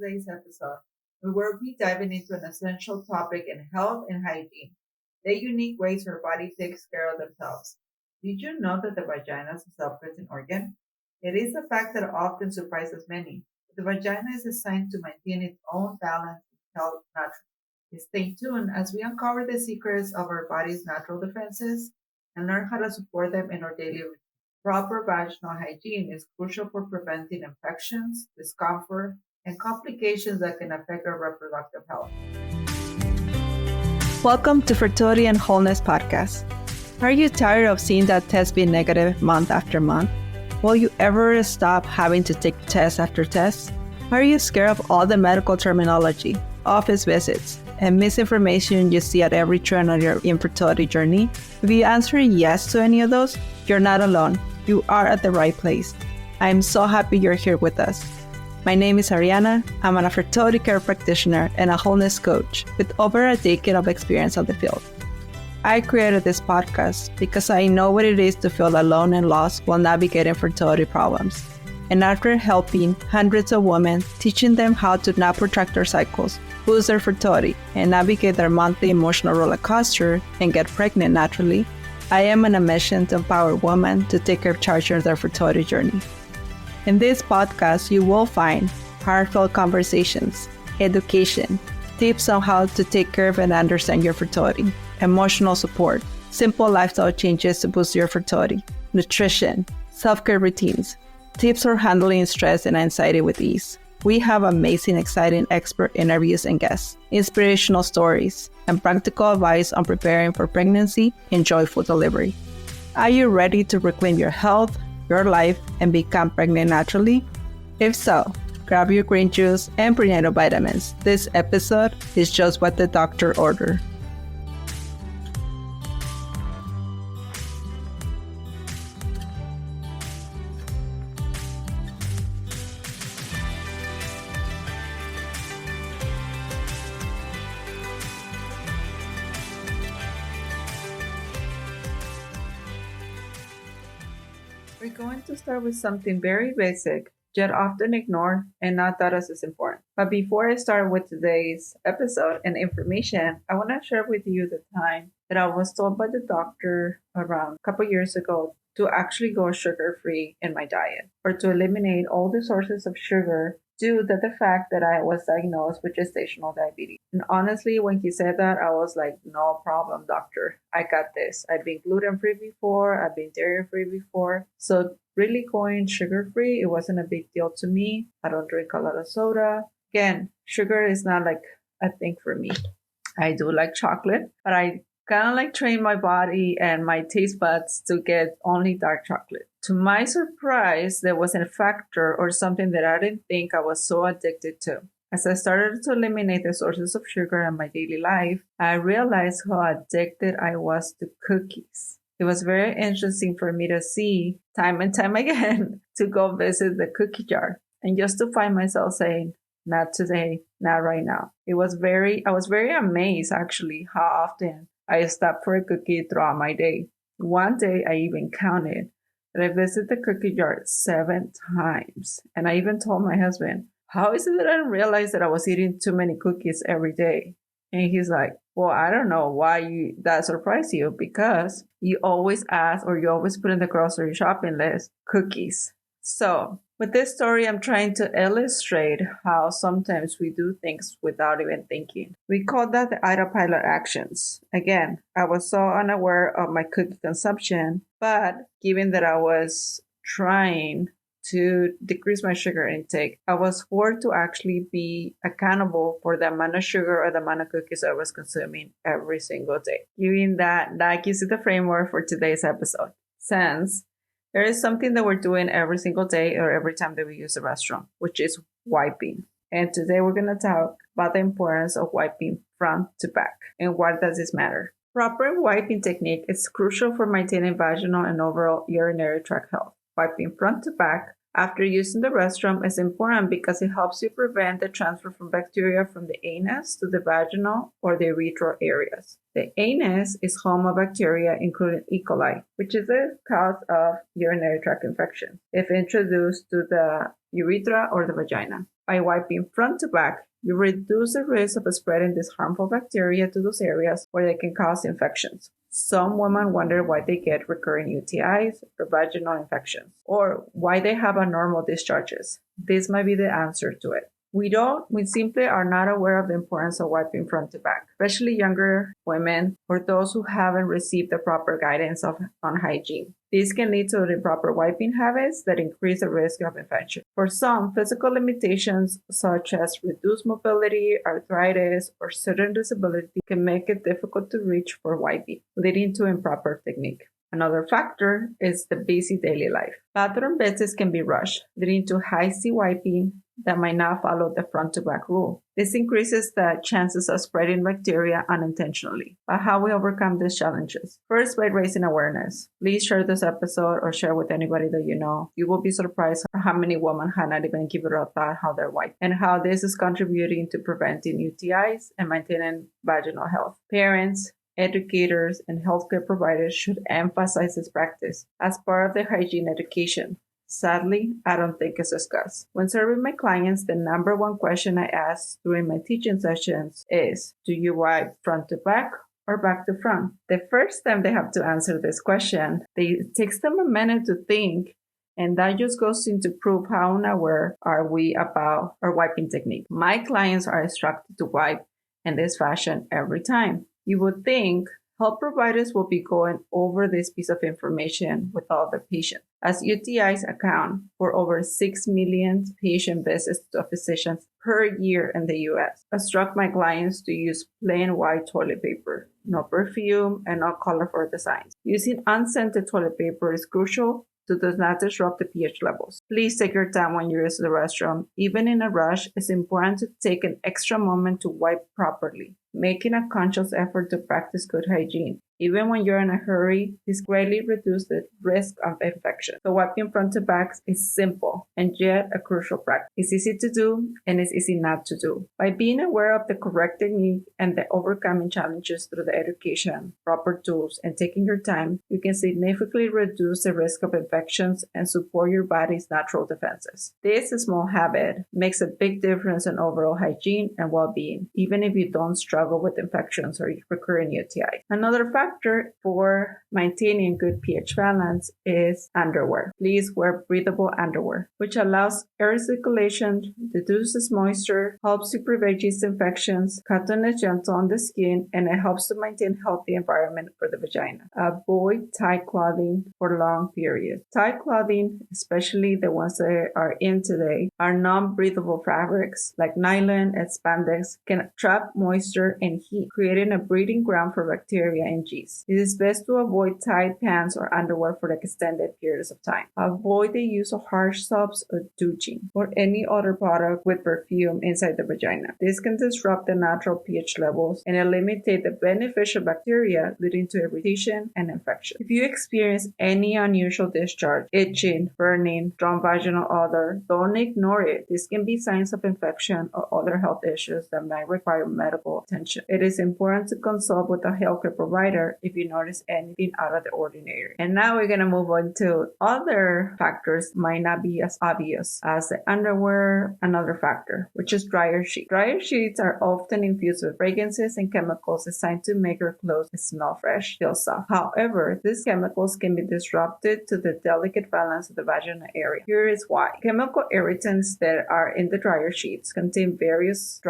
today's episode, where we'll be diving into an essential topic in health and hygiene, the unique ways our body takes care of themselves. Did you know that the vagina is a self-breathing organ? It is a fact that often surprises many. The vagina is designed to maintain its own balance and health naturally. Stay tuned as we uncover the secrets of our body's natural defenses and learn how to support them in our daily routine. Proper vaginal hygiene is crucial for preventing infections, discomfort, and complications that can affect our reproductive health. Welcome to Fertility and Wholeness Podcast. Are you tired of seeing that test be negative month after month? Will you ever stop having to take test after test? Are you scared of all the medical terminology, office visits, and misinformation you see at every turn on your infertility journey? If you answer yes to any of those, you're not alone. You are at the right place. I am so happy you're here with us. My name is Ariana. I'm a fertility care practitioner and a wholeness coach with over a decade of experience on the field. I created this podcast because I know what it is to feel alone and lost while navigating fertility problems. And after helping hundreds of women, teaching them how to not protract their cycles, boost their fertility, and navigate their monthly emotional roller coaster and get pregnant naturally, I am on a mission to empower women to take charge of their fertility journey. In this podcast, you will find heartfelt conversations, education, tips on how to take care of and understand your fertility, emotional support, simple lifestyle changes to boost your fertility, nutrition, self-care routines, tips for handling stress and anxiety with ease. We have amazing, exciting expert interviews and guests, inspirational stories, and practical advice on preparing for pregnancy and joyful delivery. Are you ready to reclaim your health, your life, and become pregnant naturally? If so, grab your green juice and prenatal vitamins. This episode is just what the doctor ordered. We're going to start with something very basic, yet often ignored and not thought as important. But before I start with today's episode and information, I want to share with you the time that I was told by the doctor around a couple years ago to actually go sugar-free in my diet or to eliminate all the sources of sugar due to the fact that I was diagnosed with gestational diabetes. And honestly, when he said that, I was like, no problem, doctor. I got this. I've been gluten-free before. I've been dairy-free before. So really going sugar-free, it wasn't a big deal to me. I don't drink a lot of soda. Again, sugar is not like a thing for me. I do like chocolate, but I kind of like train my body and my taste buds to get only dark chocolate. To my surprise, there wasn't a factor or something that I didn't think I was so addicted to. As I started to eliminate the sources of sugar in my daily life, I realized how addicted I was to cookies. It was very interesting for me to see time and time again to go visit the cookie jar and just to find myself saying, not today, not right now. I was very amazed actually how often I stopped for a cookie throughout my day. One day I even counted that I visited the cookie jar 7 times. And I even told my husband, how is it that I didn't realize that I was eating too many cookies every day? And he's like, well, I don't know why that surprised you, because you always ask or you always put in the grocery shopping list cookies. So with this story, I'm trying to illustrate how sometimes we do things without even thinking. We call that the autopilot actions. Again, I was so unaware of my cookie consumption, but given that I was trying to decrease my sugar intake, I was forced to actually be accountable for the amount of sugar or the amount of cookies I was consuming every single day. Given that gives you the framework for today's episode. Since there is something that we're doing every single day or every time that we use the restroom, which is wiping. And today we're going to talk about the importance of wiping front to back. And why does this matter? Proper wiping technique is crucial for maintaining vaginal and overall urinary tract health. Wiping front to back after using the restroom is important because it helps you prevent the transfer from bacteria from the anus to the vaginal or the urethral areas. The anus is home of bacteria including E. coli, which is the cause of urinary tract infection if introduced to the urethra or the vagina. By wiping front to back, you reduce the risk of spreading this harmful bacteria to those areas where they can cause infections. Some women wonder why they get recurring UTIs or vaginal infections, or why they have abnormal discharges. This might be the answer to it. We simply are not aware of the importance of wiping front to back, especially younger women or those who haven't received the proper guidance on hygiene. This can lead to improper wiping habits that increase the risk of infection. For some, physical limitations such as reduced mobility, arthritis, or certain disability can make it difficult to reach for wiping, leading to improper technique. Another factor is the busy daily life. Bathroom visits can be rushed, leading to high-speed wiping that might not follow the front-to-back rule. This increases the chances of spreading bacteria unintentionally. But how we overcome these challenges? First, by raising awareness. Please share this episode or share with anybody that you know. You will be surprised how many women have not even given a thought how they're wiped and how this is contributing to preventing UTIs and maintaining vaginal health. Parents, educators, and healthcare providers should emphasize this practice as part of their hygiene education. Sadly, I don't think it's discussed. When serving my clients, the number one question I ask during my teaching sessions is, do you wipe front to back or back to front? The first time they have to answer this question, it takes them a minute to think, and that just goes into prove how unaware are we about our wiping technique. My clients are instructed to wipe in this fashion every time. You would think health providers will be going over this piece of information with all the patients, as UTIs account for over 6 million patient visits to physicians per year in the U.S. I instruct my clients to use plain white toilet paper, no perfume, and no colorful designs. Using unscented toilet paper is crucial to does not disrupt the pH levels. Please take your time when you use the restroom. Even in a rush, it's important to take an extra moment to wipe properly, making a conscious effort to practice good hygiene. Even when you're in a hurry, this greatly reduces the risk of infection. So wiping front to back is simple and yet a crucial practice. It's easy to do and it's easy not to do. By being aware of the correct technique and the overcoming challenges through the education, proper tools, and taking your time, you can significantly reduce the risk of infections and support your body's natural defenses. This small habit makes a big difference in overall hygiene and well-being, even if you don't struggle with infections or recurring UTI. Another factor for maintaining good pH balance is underwear. Please wear breathable underwear, which allows air circulation, reduces moisture, helps to prevent yeast infections. Cotton is gentle on the skin, and it helps to maintain healthy environment for the vagina. Avoid tight clothing for long periods. Tight clothing, especially the ones that are in today, are non-breathable fabrics like nylon and spandex can trap moisture and heat, creating a breeding ground for bacteria and yeast. It is best to avoid tight pants or underwear for extended periods of time. Avoid the use of harsh soaps or douching or any other product with perfume inside the vagina. This can disrupt the natural pH levels and eliminate the beneficial bacteria, leading to irritation and infection. If you experience any unusual discharge, itching, burning, strong vaginal odor, don't ignore it. This can be signs of infection or other health issues that might require medical attention. It is important to consult with a healthcare provider if you notice anything out of the ordinary. And now we're going to move on to other factors might not be as obvious as the underwear. Another factor, which is dryer sheets. Dryer sheets are often infused with fragrances and chemicals designed to make your clothes smell fresh, feel soft. However, these chemicals can be disruptive to the delicate balance of the vaginal area. Here is why. Chemical irritants that are in the dryer sheets contain various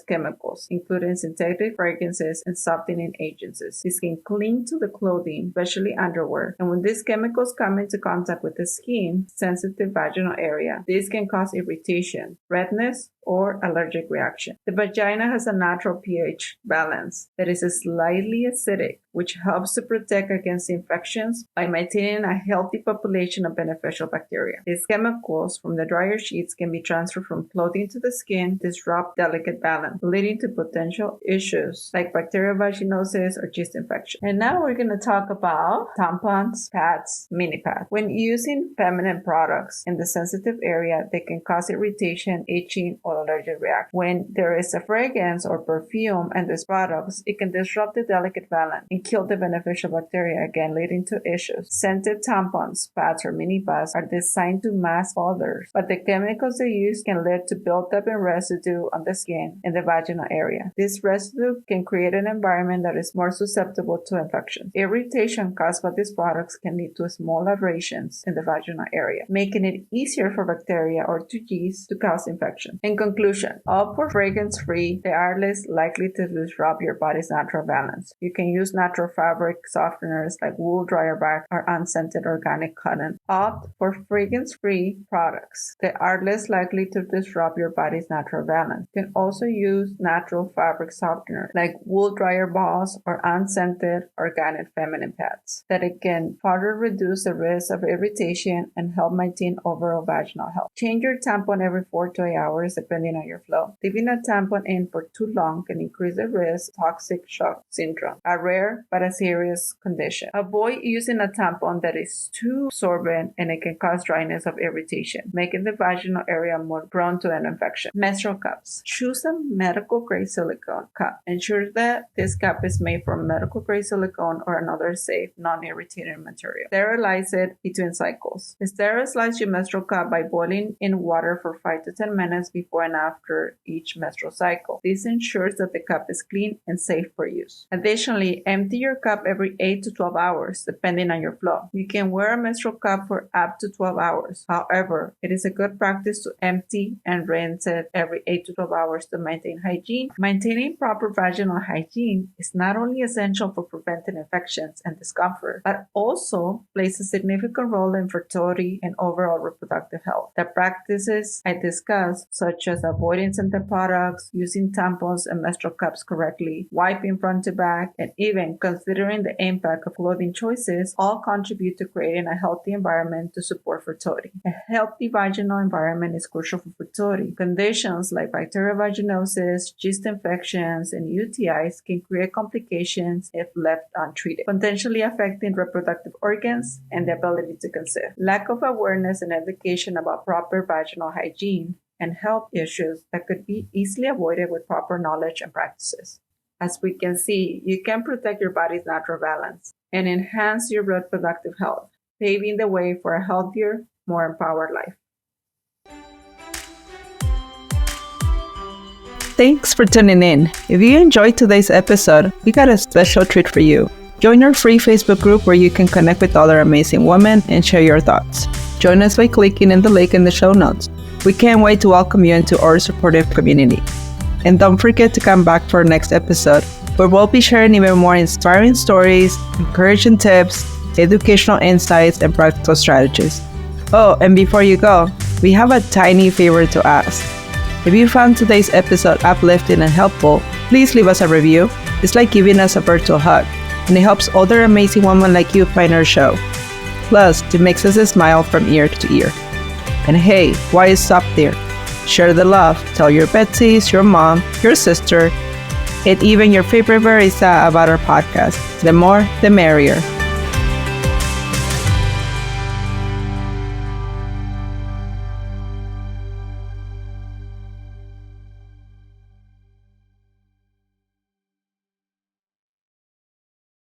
chemicals, including synthetic fragrances and softening agents. This can cling to the clothing, especially underwear, and when these chemicals come into contact with the skin, sensitive vaginal area, this can cause irritation, redness, or allergic reaction. The vagina has a natural pH balance that is slightly acidic, which helps to protect against infections by maintaining a healthy population of beneficial bacteria. These chemicals from the dryer sheets can be transferred from clothing to the skin, disrupt delicate balance, leading to potential issues like bacterial vaginosis or yeast infection. And now we're going to talk about tampons, pads, mini pads. When using feminine products in the sensitive area, they can cause irritation, itching, or allergic reaction. When there is a fragrance or perfume in these products, it can disrupt the delicate balance and kill the beneficial bacteria, again leading to issues. Scented tampons, pads, or mini pads are designed to mask odors, but the chemicals they use can lead to buildup and residue on the skin in the vaginal area. This residue can create an environment that is more susceptible to infections. Irritation caused by these products can lead to small abrasions in the vaginal area, making it easier for bacteria or to yeast to cause infection. In conclusion, opt for fragrance-free. They are less likely to disrupt your body's natural balance. You can use natural fabric softeners like wool dryer bark or unscented organic cotton. Opt for fragrance-free products. They are less likely to disrupt your body's natural balance. You can also use natural fabric softeners like wool dryer balls or unscented organic feminine pads that it can further reduce the risk of irritation and help maintain overall vaginal health. Change your tampon every 4 to 8 hours depending on your flow. Leaving a tampon in for too long can increase the risk of toxic shock syndrome, a rare but a serious condition. Avoid using a tampon that is too absorbent and it can cause dryness of irritation, making the vaginal area more prone to an infection. Menstrual cups. Choose a medical grade silicone cup. Ensure that this cup is made from medical grade silicone or another safe, non-irritating material. Sterilize it between cycles. Sterilize your menstrual cup by boiling in water for 5 to 10 minutes before and after each menstrual cycle. This ensures that the cup is clean and safe for use. Additionally, empty your cup every 8 to 12 hours, depending on your flow. You can wear a menstrual cup for up to 12 hours. However, it is a good practice to empty and rinse it every 8 to 12 hours to maintain hygiene. Maintaining proper vaginal hygiene is not only essential for preventing infections and discomfort, but also plays a significant role in fertility and overall reproductive health. The practices I discussed, such as avoiding scented products, using tampons and menstrual cups correctly, wiping front to back, and even considering the impact of clothing choices, all contribute to creating a healthy environment to support fertility. A healthy vaginal environment is crucial for fertility. Conditions like bacterial vaginosis, yeast infections, and UTIs can create complications if left untreated, potentially affecting reproductive organs and the ability to conceive. Lack of awareness and education about proper vaginal hygiene and health issues that could be easily avoided with proper knowledge and practices. As we can see, you can protect your body's natural balance and enhance your reproductive health, paving the way for a healthier, more empowered life. Thanks for tuning in. If you enjoyed today's episode, we got a special treat for you. Join our free Facebook group where you can connect with other amazing women and share your thoughts. Join us by clicking in the link in the show notes. We can't wait to welcome you into our supportive community. And don't forget to come back for our next episode, where we'll be sharing even more inspiring stories, encouraging tips, educational insights, and practical strategies. Oh, and before you go, we have a tiny favor to ask. If you found today's episode uplifting and helpful, please leave us a review. It's like giving us a virtual hug, and it helps other amazing women like you find our show. Plus, it makes us smile from ear to ear. And hey, why stop there? Share the love. Tell your Betsies, your mom, your sister, and even your favorite barista about our podcast. The more, the merrier.